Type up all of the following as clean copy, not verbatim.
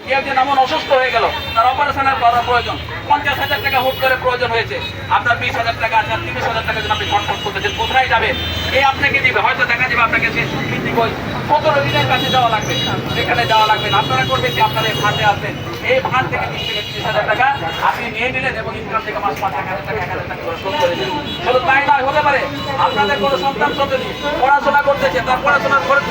কেউ যে এমন অসুস্থ হয়ে গেল, তার অপারেশনের করার প্রয়োজন, 50,000 টাকা হুট করে প্রয়োজন হয়েছে, আপনার 20,000 টাকা আছে, 30,000 টাকা যদি আপনি শর্টকাট করতেছেন, কোথায় যাবে? এই আপনাকে দিবে, হয়তো দেখা যাবে আপনাকে সেই সুদভিত্তিক বই 17 দিনের কাছে যাওয়া লাগবে, সেখানে যাওয়া লাগবে না। আপনারা করবেন যে আপনার এই ফান্ডে আসবেন, এই ফান্ড থেকে 20 থেকে 30,000 টাকা আপনি নিয়ে নিলেন এবং ইনকাম থেকে মাস 1,000 টাকা 1,000 টাকা করে শোধ করে দিলেন। শুধু তাই নয়, হতে পারে আপনাদের কোনো সন্তান সন্ততি পড়াশোনা করতেছে, তার পড়াশোনার খরচ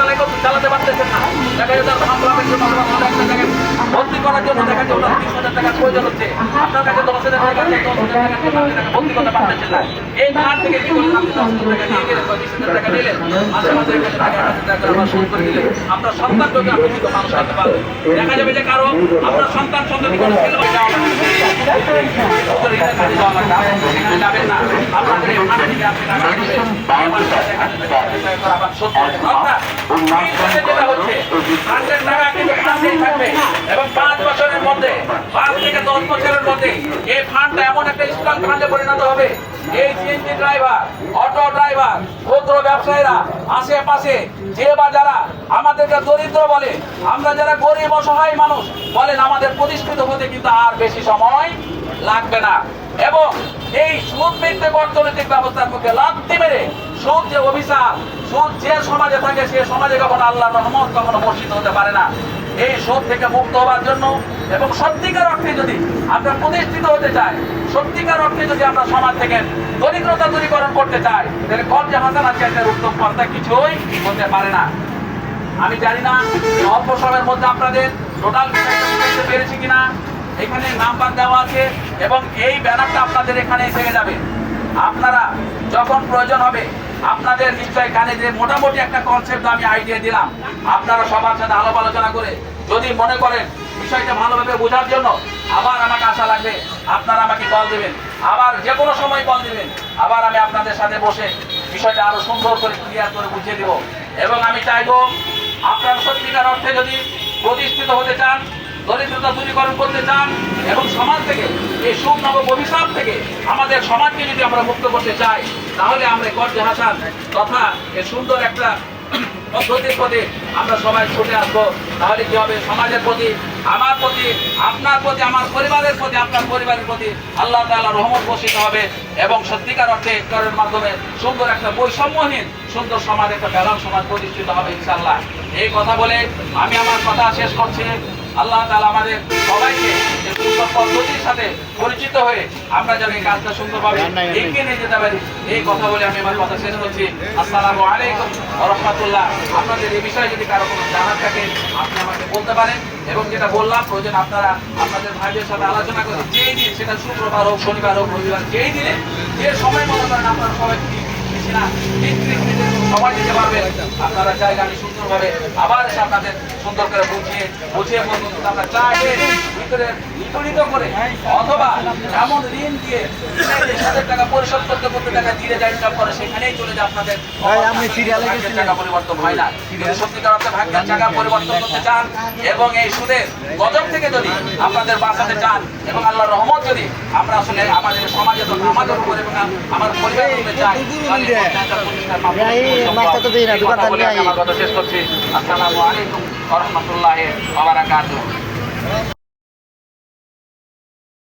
চালাতে পারতেছেন না, দেখা যায় তার ফার্মের জন্য ভালো একটা জায়গায় ভর্তি করার জন্য দেখা যায় ওনার 30,000 টাকার প্রয়োজন হচ্ছে, আপনার কাছে 10,000 টাকা আছে, 10,000 টাকার জন্য আপনি তাকে ভর্তি করতে পারতেছেন না। এই ফান্ড থেকে কি করলেন, আপনি 10,000 টাকা নিয়ে গেলেন বা 20,000 টাকা নিলেন, মাসে মাসে 1,000 টাকা 1,000 টাকা করে আবার শোধ করে দিলেন। আপনার সন্তানকে আপনি কিন্তু মানুষ হতে পারবেন। দেখা যাবে যে কারো আপনার সন্তান সন্ততি কোনো ছেলে যাওয়া লাগবে, কাজে যাওয়া লাগবে, আপনি সেখানে যাবেন না, আপনাদের এই ফান্ড থেকে আপনি টাকা দিবেন, আবার শোধ করবেন। অর্থাৎ এই ফান্ডে যেটা হচ্ছে, ফান্ডের টাকা কিন্তু ফান্ডেই থাকবে এবং 5 বছরের মধ্যে, 5 থেকে 10 বছরের মধ্যে এই ফান্ডটা এমন একটা স্ট্রং ফান্ডে পরিণত হবে, এই সিএনজি ড্রাইভার, অটো ড্রাইভার, ক্ষুদ্র ব্যবসায়ীরা, আশেপাশে যে বা যারা আমাদেরকে দরিদ্র বলে, আমরা যারা গরিব অসহায় মানুষ বলেন, আমাদের প্রতিষ্ঠিত হতে কিন্তু আর বেশি সময় লাগবে না। এবং এই সুদ ভিত্তিক অর্থনৈতিক ব্যবস্থার মুখে লাথি মেরে সুদ যে অভিশাপ, সুদ যে সমাজে থাকে সে সমাজে কখনো আল্লাহর রহমত কখনো বর্ষিত হতে পারে না। এই সুদ থেকে মুক্ত হওয়ার জন্য এবং সত্যিকার অর্থে যদি আমরা প্রতিষ্ঠিত হতে চাই, সত্যিকার অর্থে যদি আমরা সমাজ থেকে দরিদ্রতা দূরীকরণ করতে চাই, তাহলে কর্জে হাসান আজকের উত্তম পন্থা কিছুই হতে পারে না। আমি জানি না অল্প সময়ের মধ্যে আপনাদের টোটাল বিষয়টা বুঝতে পেরেছি কিনা। এখানে নাম্বার দেওয়া আছে এবং এই ব্যানারটা আপনাদের এখানে থেকে যাবে। আপনারা যখন প্রয়োজন হবে আপনাদের নিশ্চয় কানে যে মোটামুটি একটা কনসেপ্ট আমি আইডিয়া দিলাম, আপনারা সবার সাথে আলাপ আলোচনা করে যদি মনে করেন বিষয়টা ভালোভাবে বোঝার জন্য আবার আমাকে আসা লাগবে, আপনারা আমাকে কল দেবেন, আবার যে কোনো সময় কল দেবেন, আবার আমি আপনাদের সাথে বসে বিষয়টা আরো সুন্দর করে ক্লিয়ার করে বুঝিয়ে দিব। এবং আমি চাইবো আপনারা সত্যিকার অর্থে যদি প্রতিষ্ঠিত হতে চান, দরিদ্রতা দূরীকরণ করতে চান এবং সমাজ থেকে এই সুদ নব অভিশাপ থেকে আমাদের সমাজকে যদি আমরা মুক্ত করতে চাই, তাহলে আমরা কর্জে হাসান তথা এই সুন্দর একটা পদ্ধতির প্রতি আমরা সবাই ছুটে আসবো। তাহলে কি হবে, সমাজের প্রতি, আমার প্রতি, আপনার প্রতি, আমার পরিবারের প্রতি, আপনার পরিবারের প্রতি আল্লাহ তাআলার রহমত বর্ষিত হবে এবং সত্যিকার অর্থে করের মাধ্যমে সুন্দর একটা বৈষম্যহীন সুন্দর সমাজ, একটা ব্যালান্স সমাজ প্রতিষ্ঠিত হবে ইনশাআল্লাহ। এই কথা বলে আমি আমার কথা শেষ করছি। আল্লাহ তাআলা আমাদের সবাইকে এই সুন্দর পদ্ধতির সাথে পরিচিত হয়ে আমরা যেন এই কাজটা সুন্দরভাবে এগিয়ে নিয়ে যেতে পারি, এই কথা বলে আমি আমার কথা শেষ করছি। আসসালামু আলাইকুম ওয়া রাহমাতুল্লাহ। আপনাদের এই বিষয়ে যদি কারো কোনো জানার থাকে আপনি আমাকে বলতে পারেন এবং যেটা বললাম প্রয়োজন আপনারা আপনাদের ভাইদের সাথে আলোচনা করে যেই দিন, সেটা শুক্রবার হোক, শনিবার হোক, রবিবার, যেই দিনে যে সময় মনে করেন আপনারা সবাই সময় দিতে পারবেন, আপনারা জায়গা আমি সুন্দরভাবে আবার এসে আপনাদের সুন্দর করে বুঝিয়ে আমরা চাইলে ভিতরে বিপরীত করে অথবা এমন ঋণ দিয়ে 30,000 টাকা পরিশোধ করতে করতে টাকা ধীরে যা ইনকাম করে সেখানেই চলে যায়, আপনাদের টাকা পরিবর্তন হয় না। সত্যিকার অর্থে ভাগ্যের টাকা পরিবর্তন করতে চান এবং এই সুদের গজব থেকে যদি আপনাদের বাঁচাতে চান এবং আল্লাহর রহমত যদি আমরা আসলে আমাদের সমাজে আমাদের উপরে এবং আমার পরিবারের উপরে চাই, আমার কথা শেষ করছি। আসসালামু আলাইকুম ওয়া রাহমাতুল্লাহি ওয়া বারাকাতুহু।